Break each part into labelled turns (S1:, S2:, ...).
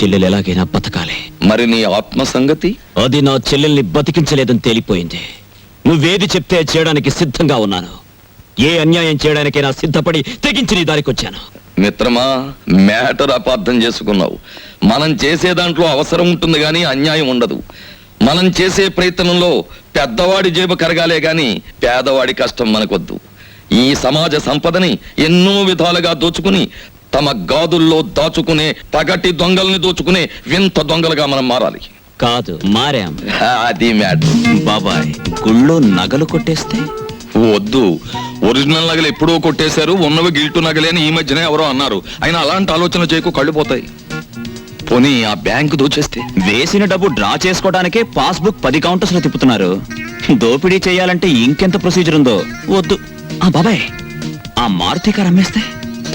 S1: చెల్లెలు ఎలాగైనా బతకాలి.
S2: మరి నీ ఆత్మ సంగతి?
S1: అది నా చెల్లెల్ని బతికించలేదని తేలిపోయింది. నువ్వేది చెప్తే చేయడానికి సిద్ధంగా ఉన్నాను. ఏ అన్యాయం చేయడానికైనా సిద్ధపడి తెగించి నీ దారికొచ్చాను.
S2: మిత్రమా, మ్యాటర్ అపార్థం చేసుకున్నావు. మనం చేసే దాంట్లో అవసరం ఉంటుంది గాని అన్యాయం ఉండదు. మనం చేసే ప్రయత్నంలో పెద్దవాడి జేబు కరగాలే గాని పేదవాడి కష్టం మనకొద్దు. ఈ సమాజ సంపదని ఎన్నో విధాలుగా దోచుకుని తమ గాదుల్లో దాచుకునే పగటి దొంగల్ని దోచుకునే వింత దొంగలుగా మనం మారాలి.
S1: కాదు, మారాం.
S2: అది మ్యాటర్.
S1: బాబాయ్, గుళ్ళో నగలు కొట్టేస్తే?
S2: వద్దు, ఒరిజినల్ నగలు ఎప్పుడో కొట్టేశారు, ఉన్నవి గిల్టు నగలే అని ఈ మధ్యనే ఎవరో అన్నారు. అయినా అలాంటి ఆలోచన చేయకు, కళ్ళు పోతాయి. పోనీ ఆ బ్యాంకు దోచేస్తే?
S1: వేసిన డబ్బు డ్రా చేసుకోవడానికే పాస్బుక్ 10 కౌంటర్స్ లో తిప్పుతున్నారు. దోపిడీ చేయాలంటే ఇంకెంత ప్రొసీజర్ ఉందో. వద్దు. బాబాయ్, ఆ మారుతి కారు అమ్మేస్తే?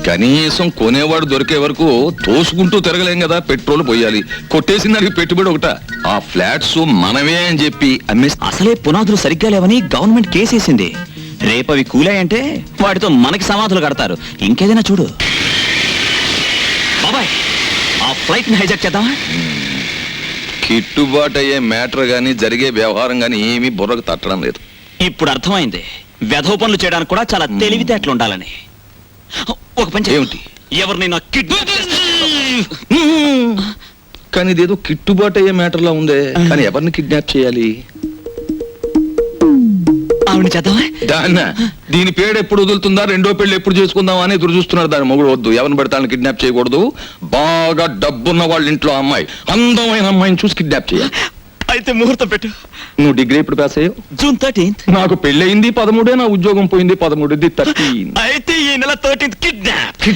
S2: కనీసం కొనేవాడు దొరికే వరకు తోసుకుంటూ తిరగలేం కదా. పెట్రోల్ పోయాలి. కొట్టేసిన దానికి పెట్టుబడి ఒకట. ఆ ఫ్లాట్స్ మనమే అని చెప్పి అమ్మేస్తే?
S1: అసలే పునాదులు సరిగ్గా లేవని గవర్నమెంట్ కేసేసింది. రేపవి కూలాయంటే వాటితో మనకి సమాధులు కడతారు. ఇంకేదైనా చూడు. బాబాయ్, ఆ ఫ్లైట్ ని హైజాక్ చేద్దామా?
S2: కిట్టుబాటు అయ్యే మ్యాటర్ గాని జరిగే వ్యవహారం గాని ఏమీ బుర్రకు తట్టడం లేదు.
S1: ఇప్పుడు అర్థమైంది వెధవ పనులు చేయడానికి కూడా చాలా తెలివితేటలు ఉండాలని. ఒక పని
S2: ఏమిటి?
S1: ఎవరినైనా కిడ్నాప్
S2: కానీ ఇదేదో కిట్టుబాటు అయ్యే మ్యాటర్ లా ఉందే. కానీ ఎవరిని కిడ్నాప్ చేయాలి?
S1: ఆవిడ చేద్దామా?
S2: దాన్న దీని పేరు ఎప్పుడు వదులుతుందా, రెండో పెళ్లి ఎప్పుడు చేసుకుందామా అని ఎదురు చూస్తున్నారు. దాని మొగుడు వద్దు, ఎవరిని పడతాను కిడ్నాప్ చేయకూడదు. బాగా డబ్బున్న వాళ్ళ ఇంట్లో అమ్మాయి, అందమైన అమ్మాయిని చూసి కిడ్నాప్ చేయాలి.
S1: అయితే ముహూర్తం పెట్టు.
S2: నువ్వు డిగ్రీ ఎప్పుడు పాస్ అయ్యావు?
S1: June 13th.
S2: నాకు పెళ్ళయింది 13, నా ఉద్యోగం పోయింది 13, 13.
S1: అయితే ఈ నెల 13th కిడ్నాప్.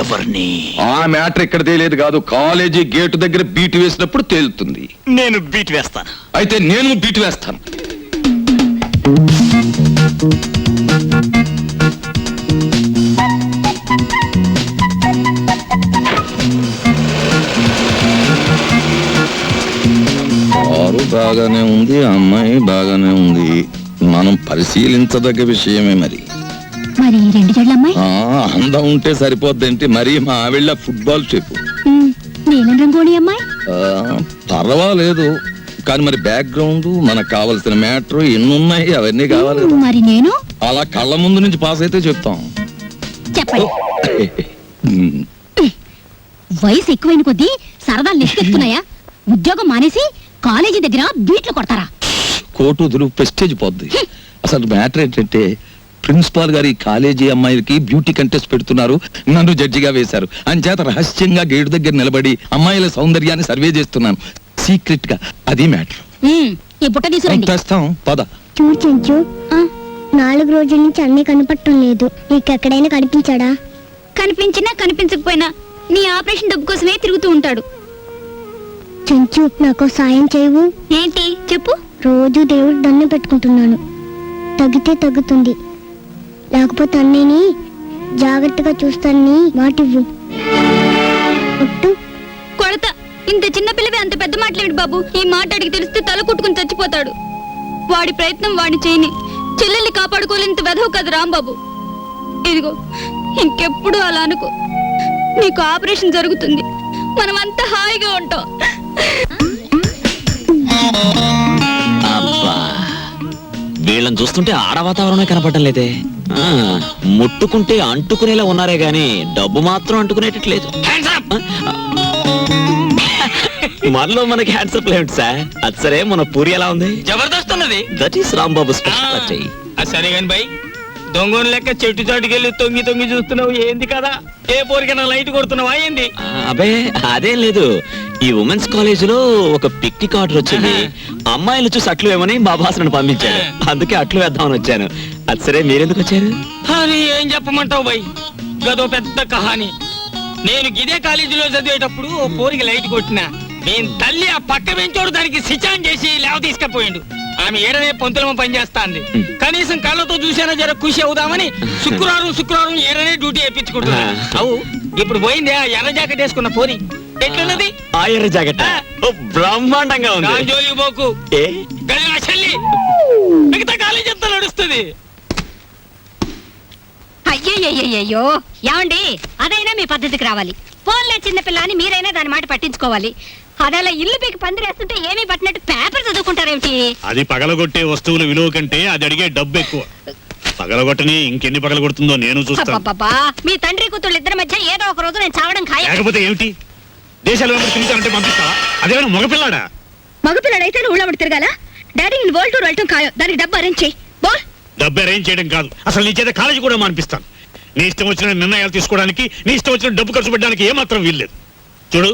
S1: ఎవరిని?
S2: ఆ మ్యాటర్ ఇక్కడ తేలేదు కాదు, కాలేజీ గేటు దగ్గర బీట్ వేసినప్పుడు తేలుతుంది.
S1: నేను బీట్ వేస్తాను.
S2: అయితే నేను బీట్ వేస్తాను. కారు బాగానే ఉంది, అమ్మాయి బాగానే ఉంది. మనం పరిశీలించదగ్గ విషయమే. మరి
S3: రెండు జడ్ల అమ్మాయి
S2: అందం ఉంటే సరిపోద్దేంటి? మరి మా ఆవిళ్ళ ఫుట్బాల్ చెప్పు.
S3: నీలం రంగోళి అమ్మాయి
S2: పర్వాలేదు, కానీ మరి బ్యాక్గ్రౌండ్, మనకు కావలసిన మ్యాటర్ ఎన్నున్నాయి, అవన్నీ కావాలి.
S3: మరి నేను
S2: అలా కళ్ళ ముందు నుంచి పాస్ అయితే చెప్తాం.
S3: చెప్పండి. వయసు ఎక్కువైన కొద్దీ సరదాలు నెక్కెత్తున్నాయా? ఉద్యోగం మానేసి కాలేజీ దగ్గర బీట్లు కొడతారా?
S2: కోటు వదులు, ప్రెస్టేజ్ పోద్ది. అసలు మ్యాటర్ ఏంటంటే ప్రిన్సిపాల్ గారు ఈ కాలేజీ అమ్మాయిలకి బ్యూటీ కంటెస్ట్ పెడుతున్నారు, నన్ను జడ్జిగా వేశారు. అంచేత రహస్యంగా గేటు దగ్గర నిలబడి అమ్మాయిల సౌందర్యాన్ని సర్వే చేస్తున్నాను, సీక్రెట్ గా. అది మ్యాటర్.
S3: ఈ బుట్ట తీసుకురండి.
S2: తెస్తాం, పద.
S4: చూడు చెంచు, 4 రోజుల నుంచి అన్నీ కనపడటం లేదు. నీకెక్కడైనా కనిపించాడా?
S3: కనిపించినా కనిపించకపోయినా నీ ఆపరేషన్ డబ్బు కోసమే తిరుగుతూ ఉంటాడు.
S4: చెంచు, నాకు సాయం చేయవు?
S3: ఏంటి చెప్పు.
S4: రోజు దేవుడు దండం పెట్టుకుంటున్నాను, తగ్గితే తగ్గుతుంది, లేకపోతే అన్నయ్యని జాగ్రత్తగా చూస్తానని మాటివ్వు.
S3: కొడతా. ఇంత చిన్న పిల్లవి అంత పెద్ద మాటలేడు బాబు. ఈ మాట అడిగి తెలిస్తే తల కుట్టుకుని చచ్చిపోతాడు. వాడి ప్రయత్నం వాడిని చేయని, చెల్లెల్ని కాపాడుకోలేంత వెధవు కదా రాంబాబు. ఇదిగో, ఇంకెప్పుడు అలా అనుకో. నీకు ఆపరేషన్ జరుగుతుంది, మనమంతా హాయిగా ఉంటాం.
S1: అబ్బా, వీళ్ళని చూస్తుంటే ఆడ వాతావరణమే కనపడటం లేదే. ముట్టుకుంటే అంటుకునేలా ఉన్నారే గాని డబ్బు మాత్రం అంటుకునేటట్లేదు. మనలో మనకి హ్యాండ్సప్ లేదు సార్. అది సరే, మన పూరి ఎలా ఉంది?
S5: జబర్దస్త్ ఉన్నది.
S1: That is Rambabu speciality.
S5: సరే గాని బై, దొంగని లెక్క చెట్టు చాటుకెళ్ళి తొంగి తొంగి చూస్తున్నావు ఏంది కదా? ఏ పోరికైనా లైట్ కొడుతున్నావా ఏంది?
S1: అబే అదేం లేదు. ఈ ఉమెన్స్ కాలేజ్ లో ఒక పిక్నిక్ ఆర్డర్ వచ్చింది. అమ్మాయిలు చూసి అట్లు వేమని మా బాసను పంపించాడు. అందుకే అట్లు వేద్దామని వచ్చాను. అది సరే, మీరెందుకు వచ్చారు?
S5: అని ఏం చెప్పమంటావు బై, గదో పెద్ద కహాని. నేను గిదే కాలేజీలో చదివేటప్పుడు ఓ పోరికి లైట్ కొట్టినా. నేను తల్లి ఆ పక్క పెంచోడు దానికి సిచాన్ చేసి లేవ తీసుకపోయిండు. ఆమె ఏడనే పొంతులమ్మ పనిచేస్తాంది. కనీసం కళ్ళతో చూసేనా జర ఖుషి అవుదామని శుక్రవారం ఏడనే డ్యూటీ వేయించుకుంటున్నా. అవు ఇప్పుడు పోయింది ఆ ఎర్ర జాకెట్ వేసుకున్న పోరి. ఎట్లున్నది
S1: ఆ ఎర్ర జాకెట్? బ్రహ్మాండంగా ఉంది.
S5: జోలికి పోకు, మిగతా కాలేజ్ ఎంత నడుస్తుంది.
S3: అయ్యయ్యో, ఏమండి, అదైనా మీ పద్ధతికి రావాలి.
S6: ఫోన్లే చిన్నపిల్ల అని మీరైనా దాని మాట పట్టించుకోవాలి. అదలా ఇల్లు పీకి పందిరేస్తుంటే ఏమీ పట్టినట్టు పేపర్ చదువుకుంటారేమిటి?
S7: అది పగలగొట్టే వస్తువుల విలువ కంటే అది అడిగే డబ్బు ఎక్కువ. పగలగొట్టని ఇంకెన్ని పగలగొడుతుందో నేను చూస్తాను.
S6: అబ్బబ్బబ్బా, మీ తండ్రి కూతుళ్ళు ఇద్దరి మధ్య ఏదో ఒక రోజు నేను చావడం ఖాయం.
S7: లేకపోతే ఏమిటి, దేశాలు తిరుగుతానంటే పంపిస్తావా? అదేమైనా మగపిల్లాడా?
S6: మగపిల్లడైతే నువ్వు ఊళ్ళో తిరగాల. డాడీ నేను వరల్డ్ టూర్ వెళ్ళటం ఖాయం. దానికి డబ్బు అరేంజ్ చేయి. బోల్.
S7: డబ్బు అరేంజ్ చేయడం కాదు, అసలు నీ చేత కాలేజీ కూడా మానిపిస్తాను. నీ ఇష్టం వచ్చిన నిర్ణయాలు తీసుకోవడానికి, నీ ఇష్టం వచ్చిన డబ్బు ఖర్చు పెట్టడానికి ఏమాత్రం వీల్లేదు. చూడు,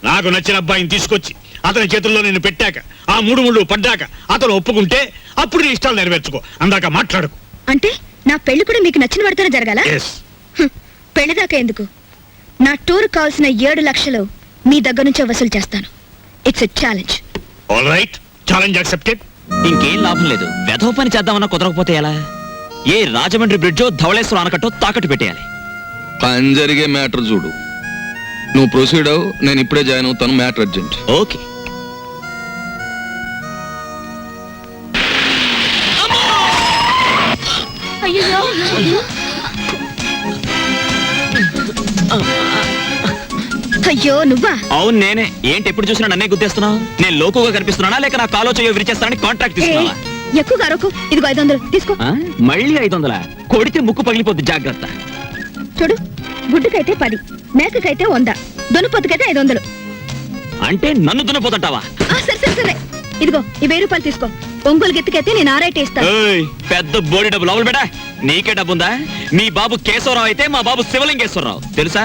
S7: నాకు నచ్చిన అబ్బాయిని తీసుకొచ్చి అతని చేతుల్లో నేను పెట్టాక, ఆ మూడు ముళ్ళు పడ్డాక అతను ఒప్పుకుంటే అప్పుడు నీ ఇష్టాలు నెరవేర్చుకో. అందాక మాట్లాడుకో.
S6: అంటే నా పెళ్లి కూడా మీకు నచ్చిన వాడితోనే జరగాల?
S7: Yes.
S6: పెళ్లిదాకా ఎందుకు, నా టూర్ కావాల్సిన 7 లక్షలు మీ దగ్గర నుంచే వసూలు చేస్తాను. It's a challenge.
S7: All right, challenge accepted.
S1: ఇంకేం లాభం లేదు. వెధవ పని చేద్దామన్నా కుదరకపోతే ఎలా? ఏ రాజమండ్రి బ్రిడ్జో ధవళేశ్వరం ఆనకట్టో తాకట్టు పెట్టేయాలి.
S2: పని జరిగే మ్యాటర్ చూడు. నువ్వు ప్రొసీడ్ అవు, నేను ఇప్పుడే జాయిన్ అవుతాను. Matter urgent.
S1: ఓకే.
S6: అయ్యో నువ్వా?
S1: అవును నేనే. ఏంటి ఎప్పుడు చూసినా నన్నే గుద్దేస్తున్నావు? నేను లోకుగా కనిపిస్తున్నానా లేక నా కాలో చెయ్యో విరిచేస్తానని కాంట్రాక్ట్ తీసుకున్నావా?
S6: ఎక్కువ అరకు. ఇదిగో 500 తీసుకో.
S1: మళ్ళీ 500? కొడితే ముక్కు పగిలిపోద్ది, జాగ్రత్త.
S6: చూడు, గుడ్డుకైతే 10, మేకకైతే 100, దున్నపోతుకైతే 500.
S1: అంటే నన్ను దున్నపోతుంటావా?
S6: సరే సరే సరే, ఇదిగో ఈ 1000 రూపాయలు తీసుకో. ఒంగోలు గెత్తుకైతే నేను 6 ఇస్తాను.
S1: పెద్ద బోడి డబ్బు లోపల బేటా. నీకే డబ్బుందా? మీ బాబు కేశవరావు అయితే మా బాబు శివలింగేశ్వరరావు తెలుసా?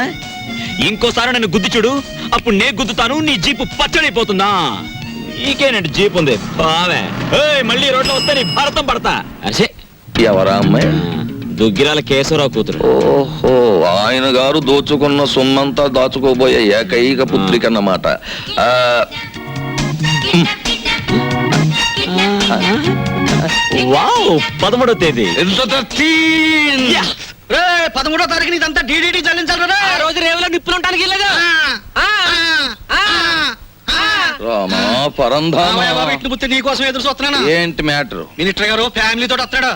S1: ఇంకోసారి నన్ను గుద్ది చూడు, అప్పుడు నే గుద్దుతాను. నీ జీపు పచ్చడైపోతుందా? నీకేనండి జీప్ ఉంది బావే. మళ్ళీ రోడ్లో వస్తే నీ భారతం పడతా. అసే
S2: ఎవరా అమ్మాయి?
S1: దుగ్గిరాల కేశవరావు కూతురు.
S2: ఓహో, ఆయన గారు దోచుకున్న సొమ్మంతా దాచుకోబోయే ఏకైక పుత్రిక అన్నమాట.
S1: వావ్, 13వ తేదీ.
S5: 13వ తారీఖు ఇదంతా డీడీటీ చెల్లించాలి. ఆ రోజు రేవులో నిప్పులు ఉంటానికి వెళ్ళగా
S2: రామా పరంధామా,
S5: నీకోసం ఎదురు చూస్తున్నాను.
S2: ఏంటి మ్యాటర్?
S5: మినిస్టర్ గారు ఫ్యామిలీతో వస్తాడు.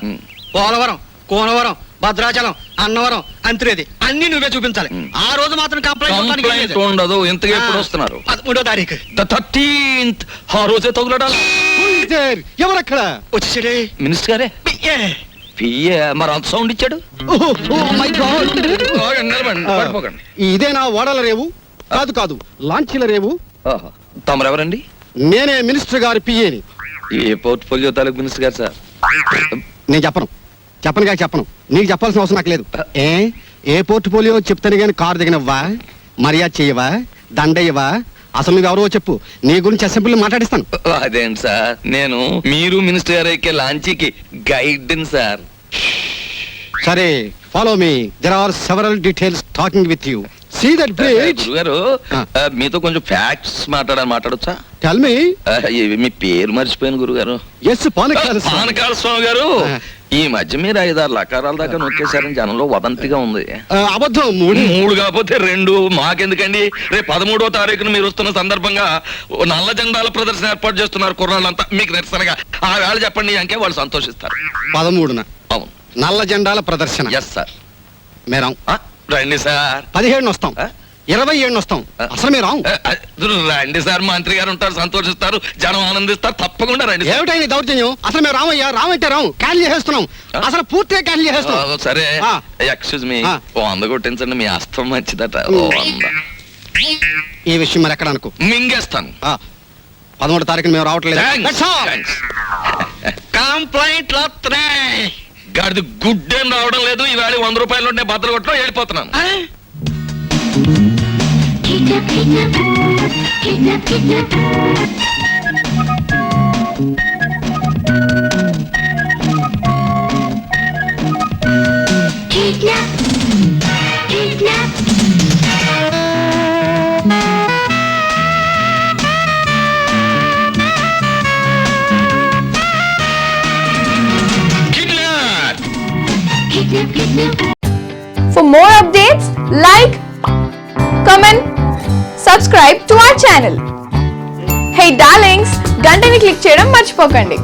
S5: పోలవరం, కోనవరం, భద్రాచలం, అన్నవరం, అంత్రేది అన్ని నువ్వే చూపించాలి. ఆ రోజు మాత్రం
S2: కంప్లైంట్ ఉండదు. ఇంతగా ఎప్పుడు వస్తున్నారు?
S5: 13వ తారీఖు.
S2: 13th. ఆ రోజే తగులడాలి.
S5: ఎవరక్కడ వచ్చేసాడే?
S2: మినిస్టర్ గారే. పిఏ మరి అంత సౌండ్ ఇచ్చాడు. పడిపోకండి.
S8: ఇదేనా ఓడల రేవు? కాదు కాదు, లాంచీల రేవు.
S2: తమరెవరండి?
S8: నేనే మినిస్టర్ గారి పిఏని.
S2: ఏ పోర్ట్ఫోలియో తాలూకు మినిస్టర్ గారు సార్?
S8: నేను చెప్పను. నీకు చెప్పాల్సిన అవసరం నాకు లేదు. ఏ పోర్ట్ఫోలియో చెప్తాను గాని కారు దిగనివ్వా, మర్యాద చేయవా, దండయ్యవా? అసలు నువ్వెవరో చెప్పు, నీ గురించి అసెంబ్లీ మాట్లాడిస్తాను.
S2: అదేంటి సార్, నేను మీరు మినిస్టర్ గారు ఎక్కే లాంచీకి గైడ్ సార్.
S8: సరే, follow me. There are several details talking with you. See that bridge.
S2: గురుగారు, మీతో కొంచెం ఫ్యాక్ట్స్ మాట్లాడొచ్చా?
S8: Tell me.
S2: మీ పేరు మర్చిపోయాను గురుగారు.
S8: ఎస్, పానకాల
S2: స్వామి గారు. ఈ మధ్య మీరు 5-6 లకారాల దాకా నొక్కేశారని జనంలో వదంతిగా ఉంది.
S8: అబద్ధం.
S2: 3 కాకపోతే 2. మాకెందుకండి? రేపు 13వ తారీఖున మీరు వస్తున్న సందర్భంగా నల్ల జెండాల ప్రదర్శన ఏర్పాటు చేస్తున్నారు కుర్రాళ్ళంతా. మీకు నిరసనగా ఆ వేళ చెప్పండి అంకే వాళ్ళు సంతోషిస్తారు.
S8: 13న
S2: అవును,
S8: నల్ల జెండాల ప్రదర్శన.
S2: Yes sir.
S8: మేరం
S2: రండి సార్.
S8: 17 వస్తాం, 27 వస్తాం. అసలు మీరు
S2: రండి సార్, మంత్రి గారు ఉంటారు, సంతోషిస్తారు, జనం ఆనందిస్తారు. తప్పకుండా రండి.
S8: ఏమిటైనా దౌర్జన్యం? అసలు మేము రామంటే రాము, క్యాన్సిల్ చేసేస్తున్నాం. అసలు పూర్తిగా క్యాన్సిల్ చేసేస్తున్నాం.
S2: సరే, ఎక్స్క్యూజ్ మీ. 100 కొట్టించండి, మీ అస్తం మంచిదట. 100.
S8: ఈ విషయం మరి ఎక్కడ అనుకో,
S2: మింగేస్తాను.
S8: 13వ తారీఖున మేము రావట్లేదు.
S5: కంప్లైంట్లు వస్తున్నాయి.
S2: గాడిది గుడ్డేం రావడం లేదు. ఈవేళ 100 రూపాయలు ఉంటే బద్దలు కొట్టడం వెళ్ళిపోతున్నాను.
S9: For more updates, like, comment, subscribe to our channel. Hey darlings, గంటని click చేయడం మర్చిపోకండి.